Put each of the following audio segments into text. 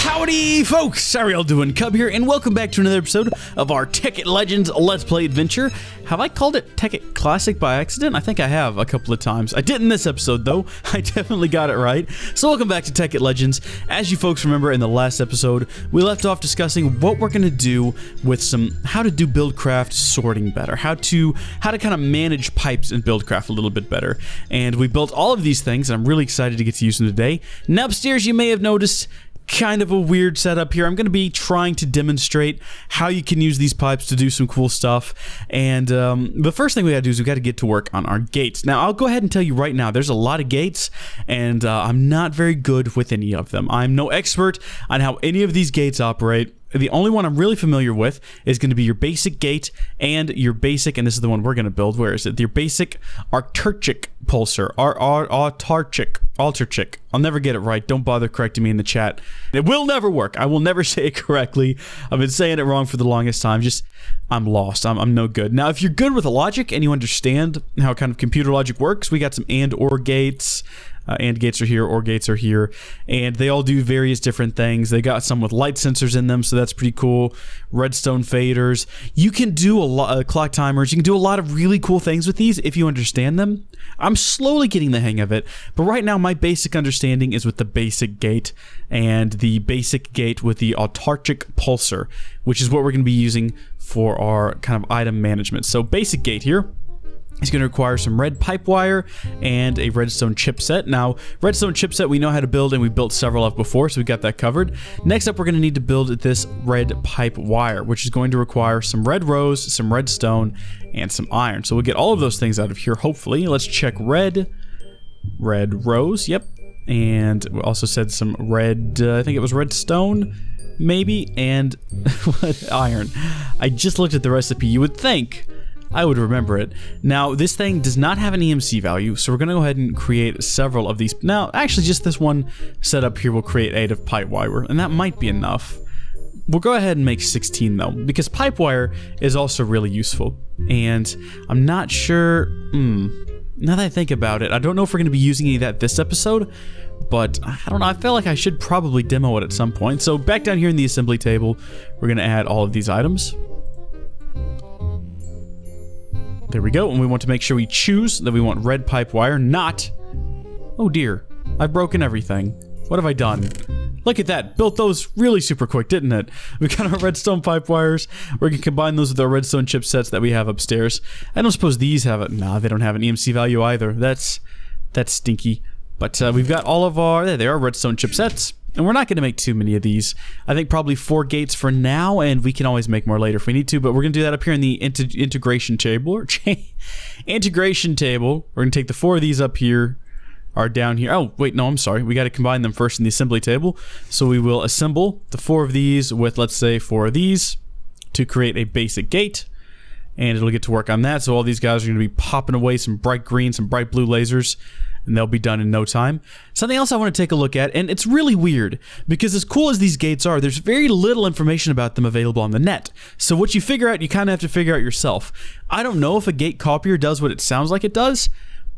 Howdy folks, how are y'all doing? Cub here, and welcome back to another episode of our Tekkit Legends Let's Play adventure. Have I called it Tekkit Classic by accident? I think I have a couple of times. I did in this episode though, I definitely got it right. So welcome back to Tekkit Legends. As you folks remember, in the last episode, we left off discussing what we're gonna do with how to do Buildcraft sorting better, how to kind of manage pipes in Buildcraft a little bit better. And we built all of these things, and I'm really excited to get to use them today. Now upstairs, you may have noticed kind of a weird setup here. I'm going to be trying to demonstrate how you can use these pipes to do some cool stuff. And the first thing we got to do is we got to get to work on our gates. Now, I'll go ahead and tell you right now, there's a lot of gates, and I'm not very good with any of them. I'm no expert on how any of these gates operate. The only one I'm really familiar with is going to be your basic gate and your basic, and this is the one we're going to build. Where is it? Your basic Arcturchic pulsar. Alterchic. I'll never get it right. Don't bother correcting me in the chat. It will never work. I will never say it correctly. I've been saying it wrong for the longest time. I'm lost. I'm no good. Now, if you're good with logic and you understand how kind of computer logic works, we got some and/or gates. And gates are here, or gates are here, and they all do various different things. They got some with light sensors in them, so that's pretty cool. Redstone faders. You can do a lot of clock timers. You can do a lot of really cool things with these if you understand them. I'm slowly getting the hang of it, but right now my basic understanding is with the basic gate and the basic gate with the Autarchic pulsar, which is what we're going to be using for our kind of item management. So basic gate here. It's going to require some red pipe wire and a redstone chipset. Now, redstone chipset we know how to build, and we built several of before, so we got that covered. Next up, we're going to need to build this red pipe wire, which is going to require some red rose, some redstone, and some iron. So we'll get all of those things out of here, hopefully. Let's check red rose, yep. And we also said some red, I think it was redstone, maybe, and iron. I just looked at the recipe. You would think I would remember it. Now, this thing does not have an EMC value, so we're going to go ahead and create several of these. Now, actually, just this one setup here will create 8 of pipe wire, and that might be enough. We'll go ahead and make 16, though, because pipe wire is also really useful. And I'm not sure... now that I think about it, I don't know if we're going to be using any of that this episode, but I don't know, I feel like I should probably demo it at some point. So back down here in the assembly table, we're going to add all of these items. There we go, and we want to make sure we choose that we want red pipe wire, not... Oh dear, I've broken everything. What have I done? Look at that, built those really super quick, didn't it? We got our redstone pipe wires. We're going to combine those with our redstone chipsets that we have upstairs. I don't suppose these have it. Nah, they don't have an EMC value either. That's stinky. But we've got all of our... There they are, redstone chipsets. And we're not going to make too many of these. I think probably 4 gates for now, and we can always make more later if we need to, but we're going to do that up here in the integration table. Integration table. We're going to take the 4 of these up here, or down here. Oh, wait, no, I'm sorry. We got to combine them first in the assembly table. So we will assemble the 4 of these with, let's say, 4 of these to create a basic gate. And it'll get to work on that. So all these guys are going to be popping away some bright green, some bright blue lasers, and they'll be done in no time. Something else I want to take a look at, and it's really weird, because as cool as these gates are, there's very little information about them available on the net. So what you figure out, you kind of have to figure out yourself. I don't know if a gate copier does what it sounds like it does,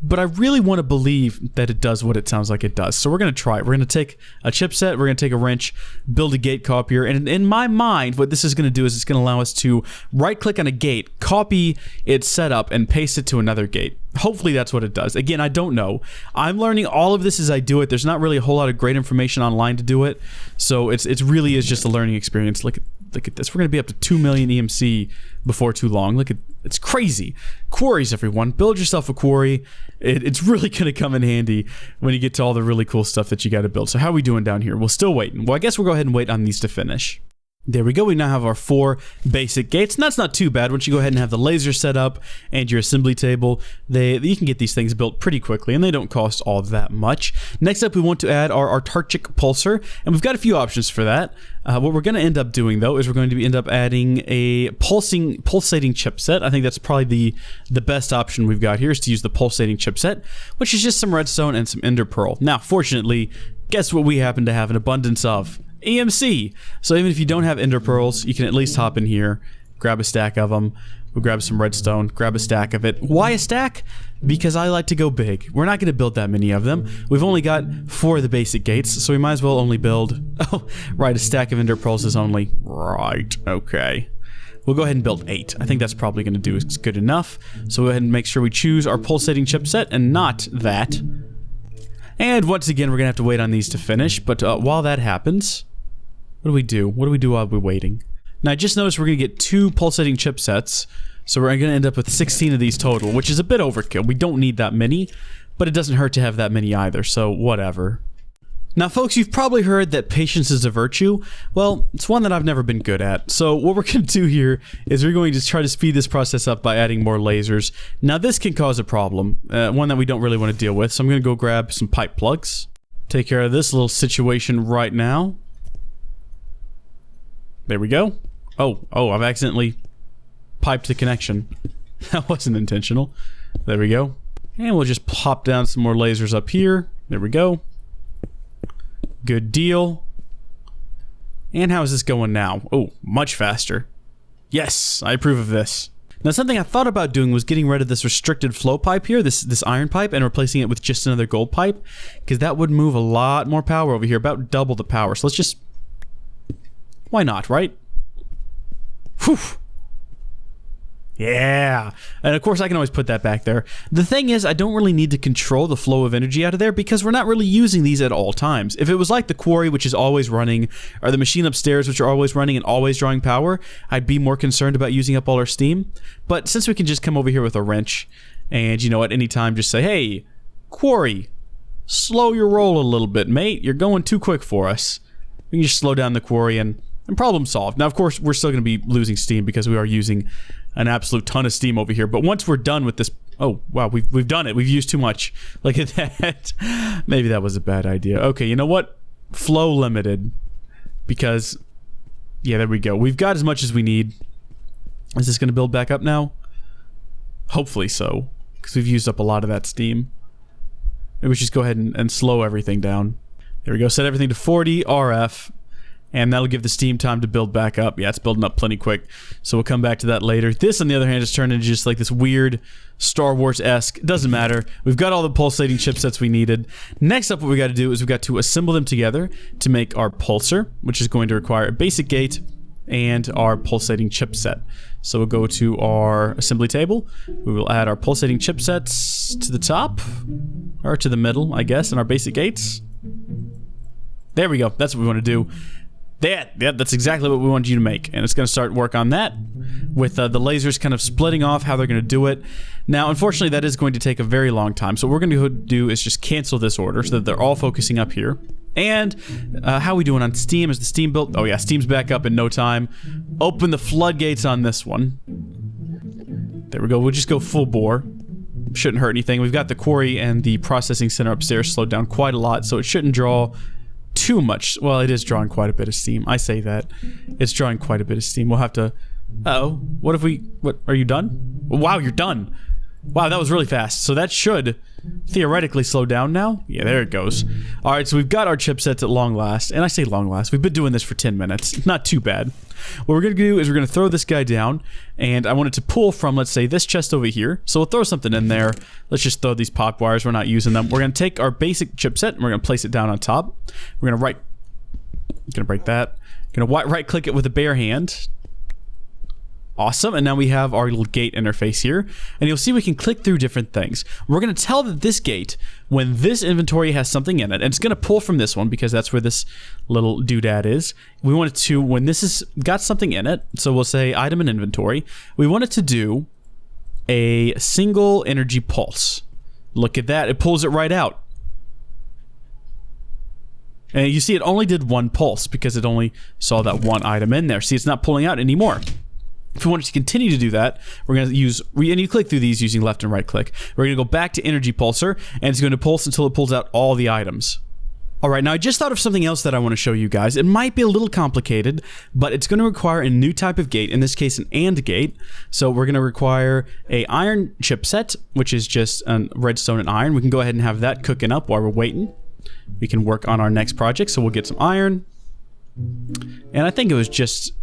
but I really want to believe that it does what it sounds like it does. So we're going to try it. We're going to take a chipset, we're going to take a wrench, build a gate copier, and in my mind, what this is going to do is it's going to allow us to right-click on a gate, copy its setup, and paste it to another gate. Hopefully that's what it does. Again, I don't know. I'm learning all of this as I do it. There's not really a whole lot of great information online to do it, so it really is just a learning experience. Look at this. We're going to be up to 2 million EMC before too long. It's crazy. Quarries, everyone. Build yourself a quarry. It's really going to come in handy when you get to all the really cool stuff that you got to build. So how are we doing down here? We'll still wait. Well, I guess we'll go ahead and wait on these to finish. There we go. We now have our 4 basic gates, and that's not too bad. Once you go ahead and have the laser set up and your assembly table, you can get these things built pretty quickly, and they don't cost all that much. Next up, we want to add our Autarchic pulsar, and we've got a few options for that. What we're going to end up doing, though, is we're going to end up adding a pulsating chipset. I think that's probably the best option we've got here, is to use the pulsating chipset, which is just some redstone and some ender pearl. Now, fortunately, guess what we happen to have an abundance of? EMC. So even if you don't have ender pearls, you can at least hop in here, grab a stack of them. We'll grab some redstone, grab a stack of it. Why a stack? because I like to go big. We're not going to build that many of them. We've only got 4 of the basic gates, so we might as well only build... Oh, right, a stack of ender pearls is only... Right, okay. We'll go ahead and build 8. I think that's probably going to do good enough. So we'll go ahead and make sure we choose our pulsating chipset and not that. And once again, we're going to have to wait on these to finish. But while that happens, what do we do? What do we do while we're waiting? Now, I just noticed we're going to get 2 pulsating chipsets. So we're going to end up with 16 of these total, which is a bit overkill. We don't need that many, but it doesn't hurt to have that many either. So whatever. Now, folks, you've probably heard that patience is a virtue. Well, it's one that I've never been good at. So what we're going to do here is we're going to try to speed this process up by adding more lasers. Now, this can cause a problem, one that we don't really want to deal with. So I'm going to go grab some pipe plugs. Take care of this little situation right now. There we go. Oh, I've accidentally piped the connection. That wasn't intentional. There we go. And we'll just pop down some more lasers up here. There we go. Good deal. And how is this going now? Oh, much faster. Yes, I approve of this. Now, something I thought about doing was getting rid of this restricted flow pipe here, this iron pipe, and replacing it with just another gold pipe, because that would move a lot more power over here, about double the power. So let's just... Why not, right? Whew. Yeah, and of course I can always put that back there. The thing is, I don't really need to control the flow of energy out of there because we're not really using these at all times. If it was like the quarry, which is always running, or the machine upstairs, which are always running and always drawing power, I'd be more concerned about using up all our steam. But since we can just come over here with a wrench, and you know, at any time just say, hey, quarry, slow your roll a little bit, mate. You're going too quick for us. We can just slow down the quarry and problem solved. Now, of course, we're still going to be losing steam because we are using an absolute ton of steam over here. But once we're done with this... Oh, wow, we've done it. We've used too much. Look at that. Maybe that was a bad idea. Okay, you know what? Flow limited. Because... Yeah, there we go. We've got as much as we need. Is this going to build back up now? Hopefully so. Because we've used up a lot of that steam. Maybe we should just go ahead and slow everything down. There we go. Set everything to 40 RF. And that'll give the steam time to build back up. Yeah, it's building up plenty quick. So we'll come back to that later. This, on the other hand, has turned into just like this weird Star Wars-esque. Doesn't matter. We've got all the pulsating chipsets we needed. Next up, what we got to do is we've got to assemble them together to make our pulsar, which is going to require a basic gate and our pulsating chipset. So we'll go to our assembly table. We will add our pulsating chipsets to the top, or to the middle, I guess, and our basic gates. There we go. That's what we want to do. That's exactly what we wanted you to make, and it's going to start work on that with the lasers kind of splitting off how they're going to do it. Now, unfortunately, that is going to take a very long time, so what we're going to do is just cancel this order so that they're all focusing up here. And how are we doing on Steam? Is the Steam built? Oh yeah, Steam's back up in no time. Open the floodgates on this one. There we go. We'll just go full bore. Shouldn't hurt anything. We've got the quarry and the processing center upstairs slowed down quite a lot, so it shouldn't draw too much. Well, it is drawing quite a bit of steam. I say that. It's drawing quite a bit of steam. We'll have to... Uh-oh. What if we... What? Are you done? Wow, you're done. Wow, that was really fast. So that should theoretically slow down now. Yeah, there it goes. Alright, so we've got our chipsets at long last. And I say long last. We've been doing this for 10 minutes. Not too bad. What we're going to do is we're going to throw this guy down. And I want it to pull from, let's say, this chest over here. So we'll throw something in there. Let's just throw these pop wires. We're not using them. We're going to take our basic chipset and we're going to place it down on top. We're going to break that. Going to right click it with a bare hand. Awesome, and now we have our little gate interface here, and you'll see we can click through different things. We're going to tell that this gate, when this inventory has something in it, and it's going to pull from this one because that's where this little doodad is. We want it to, when this has got something in it, so we'll say item and inventory, we want it to do a single energy pulse. Look at that, it pulls it right out. And you see it only did one pulse because it only saw that one item in there. See, it's not pulling out anymore. If we want it to continue to do that, we're going to use, and you click through these using left and right click. We're going to go back to energy pulsar, and it's going to pulse until it pulls out all the items. Alright, now I just thought of something else that I want to show you guys. It might be a little complicated, but it's going to require a new type of gate, in this case an AND gate. So we're going to require a iron chipset, which is just redstone and iron. We can go ahead and have that cooking up while we're waiting. We can work on our next project, so we'll get some iron. And I think it was just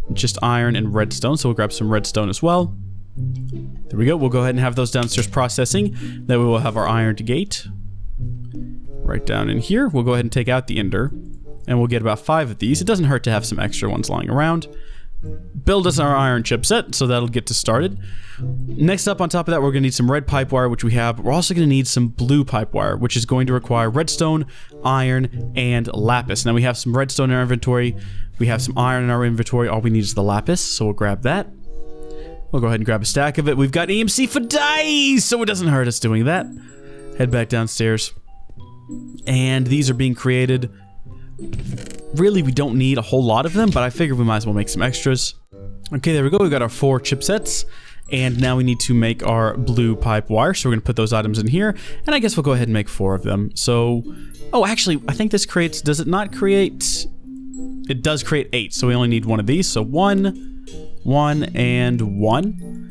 iron and redstone, so we'll grab some redstone as well. There There we go. We'll go ahead and have those downstairs processing. Then we will have our iron gate right down in here. We'll go ahead and take out the ender, and we'll get about 5 of these. It doesn't hurt to have some extra ones lying around. Build us our iron chipset, so that'll get us started. Next up, on top of that, we're going to need some red pipe wire, which we have. But we're also going to need some blue pipe wire, which is going to require redstone, iron, and lapis. Now we have some redstone in our inventory. We have some iron in our inventory. All we need is the lapis, so we'll grab that. We'll go ahead and grab a stack of it. We've got EMC for days, so it doesn't hurt us doing that. Head back downstairs. And these are being created. Really, we don't need a whole lot of them, but I figured we might as well make some extras. Okay, there we go. We've got our 4 chipsets. And now we need to make our blue pipe wire. So we're going to put those items in here. And I guess we'll go ahead and make 4 of them. So, oh, actually, I think this creates, does it not create? It does create 8. So we only need 1 of these. So 1, 1, and 1.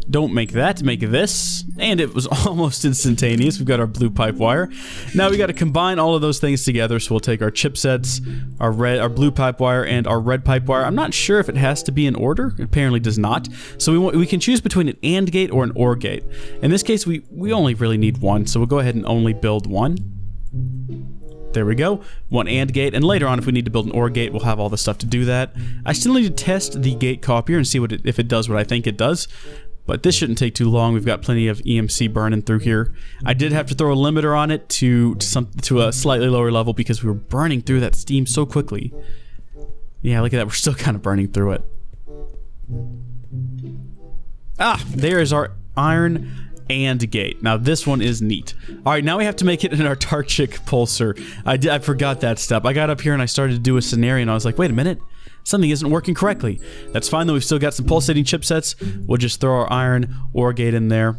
Don't make that, make this. And it was almost instantaneous. We've got our blue pipe wire. Now we got to combine all of those things together. So we'll take our chipsets, our blue pipe wire, and our red pipe wire. I'm not sure if it has to be in order. It apparently does not. So we can choose between an AND gate or an OR gate. In this case, we only really need 1. So we'll go ahead and only build 1. There we go. 1 AND gate, and later on if we need to build an OR gate, we'll have all the stuff to do that. I still need to test the gate copier and see if it does what I think it does. But this shouldn't take too long. We've got plenty of EMC burning through here. I did have to throw a limiter on it to a slightly lower level because we were burning through that steam so quickly. Yeah, look at that. We're still kind of burning through it. Ah, there is our iron AND gate. Now this one is neat. All right, now we have to make it in our Tarchik pulsar. I forgot that step. I got up here and I started to do a scenario and I was like, wait a minute. Something isn't working correctly. That's fine though, we've still got some pulsating chipsets. We'll just throw our iron OR gate in there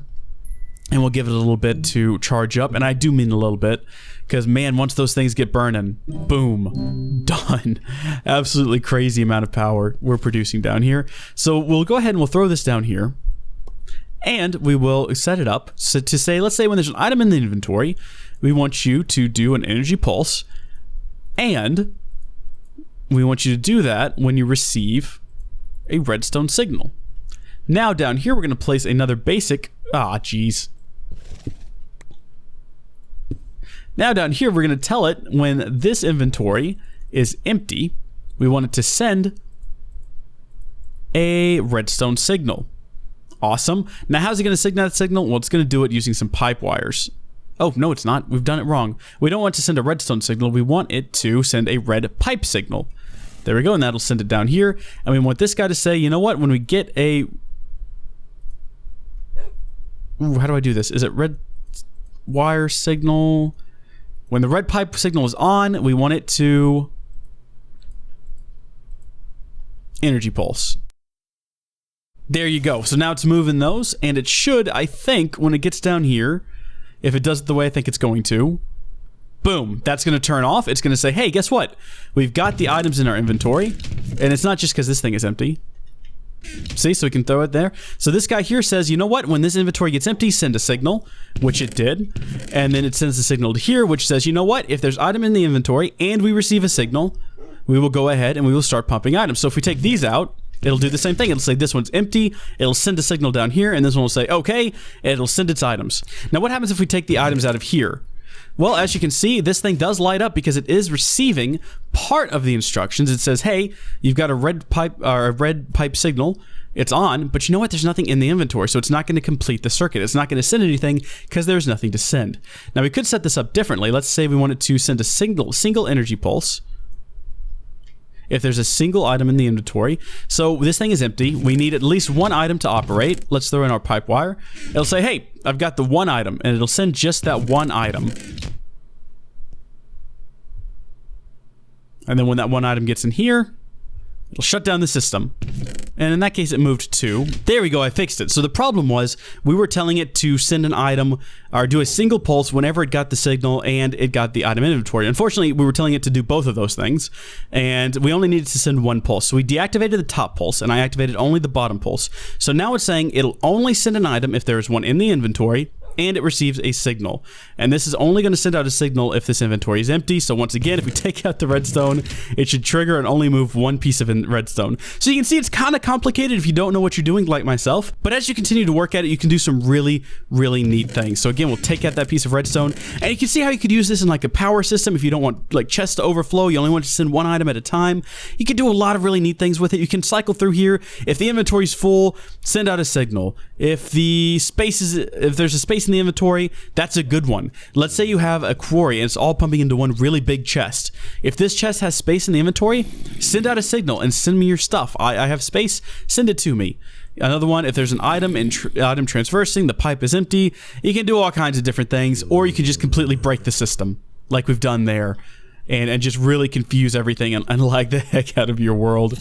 and we'll give it a little bit to charge up. And I do mean a little bit, because man, once those things get burning, boom, done. Absolutely crazy amount of power we're producing down here. So we'll go ahead and we'll throw this down here. And we will set it up to say, let's say when there's an item in the inventory, we want you to do an energy pulse, and we want you to do that when you receive a redstone signal. Now down here, we're going to place another basic, Now down here, we're going to tell it when this inventory is empty, we want it to send a redstone signal. Awesome. Now how's it going to send that signal? Well, it's going to do it using some pipe wires. Oh, no, it's not. We've done it wrong. We don't want to send a redstone signal. We want it to send a red pipe signal. There we go, and that'll send it down here. And we want this guy to say, you know what, when we get a... Ooh, how do I do this? Is it red wire signal? When the red pipe signal is on, we want it to... energy pulse. There you go. So now it's moving those, and it should, I think, when it gets down here, if it does it the way I think it's going to, boom, that's going to turn off. It's going to say, hey, guess what? We've got the items in our inventory, and it's not just because this thing is empty. See, so we can throw it there. So this guy here says, you know what? When this inventory gets empty, send a signal, which it did. And then it sends a signal to here, which says, you know what? If there's item in the inventory and we receive a signal, we will go ahead and we will start pumping items. So if we take these out, it'll do the same thing. It'll say this one's empty. It'll send a signal down here, and this one will say, okay, and it'll send its items. Now, what happens if we take the items out of here? Well, as you can see, this thing does light up because it is receiving part of the instructions. It says, hey, you've got a red pipe signal. It's on, but you know what? There's nothing in the inventory, so it's not going to complete the circuit. It's not going to send anything because there's nothing to send. Now, we could set this up differently. Let's say we wanted to send a single energy pulse. If there's a single item in the inventory. So this thing is empty. We need at least one item to operate. Let's throw in our pipe wire. It'll say, hey, I've got the one item, and it'll send just that one item. And then when that one item gets in here, it'll shut down the system. And in that case, it moved 2. There we go, I fixed it. So the problem was, we were telling it to send an item, or do a single pulse whenever it got the signal and it got the item inventory. Unfortunately, we were telling it to do both of those things, and we only needed to send one pulse. So we deactivated the top pulse, and I activated only the bottom pulse. So now it's saying it'll only send an item if there is one in the inventory, and it receives a signal. And this is only going to send out a signal if this inventory is empty. So once again, if we take out the redstone, it should trigger and only move one piece of redstone. So you can see it's kind of complicated if you don't know what you're doing, like myself. But as you continue to work at it, you can do some really, really neat things. So again, we'll take out that piece of redstone, and you can see how you could use this in like a power system. If you don't want like chests to overflow, you only want to send one item at a time. You can do a lot of really neat things with it. You can cycle through here. If the inventory's full, send out a signal. If there's a space in the inventory, that's a good one. Let's say you have a quarry and it's all pumping into one really big chest. If this chest has space in the inventory, send out a signal and send me your stuff. I have space, send it to me. Another one, if there's an item and item transversing, the pipe is empty, you can do all kinds of different things, or you can just completely break the system like we've done there. And just really confuse everything and lag the heck out of your world.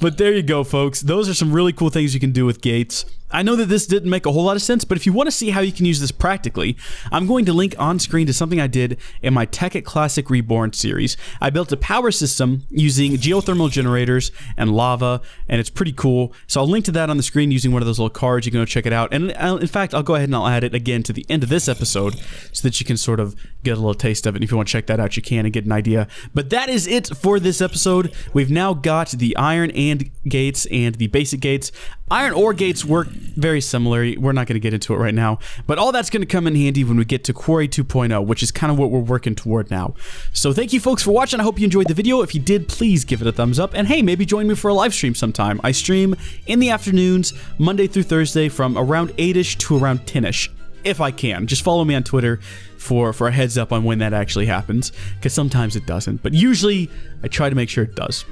But there you go, folks. Those are some really cool things you can do with gates. I know that this didn't make a whole lot of sense, but if you want to see how you can use this practically, I'm going to link on screen to something I did in my Tekkit Classic Reborn series. I built a power system using geothermal generators and lava, and it's pretty cool. So I'll link to that on the screen using one of those little cards. You can go check it out. And in fact, I'll go ahead and I'll add it again to the end of this episode so that you can sort of get a little taste of it. And if you want to check that out, you can and get an idea. But that is it for this episode. We've now got the iron and gates and the basic gates. Iron ore gates work very similarly. We're not going to get into it right now, but all that's going to come in handy when we get to Quarry 2.0, which is kind of what we're working toward now. So thank you folks for watching. I hope you enjoyed the video. If you did, please give it a thumbs up, and hey, maybe join me for a live stream sometime. I stream in the afternoons, Monday through Thursday, from around 8ish to around 10ish. If I can. Just follow me on Twitter for a heads up on when that actually happens, because sometimes it doesn't, but usually I try to make sure it does.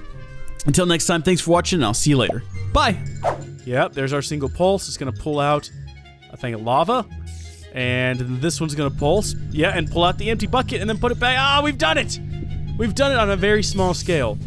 Until next time, thanks for watching, and I'll see you later. Bye! Yep, there's our single pulse. It's going to pull out a thing of lava, and this one's going to pulse. Yeah, and pull out the empty bucket and then put it back. Ah, we've done it! We've done it on a very small scale.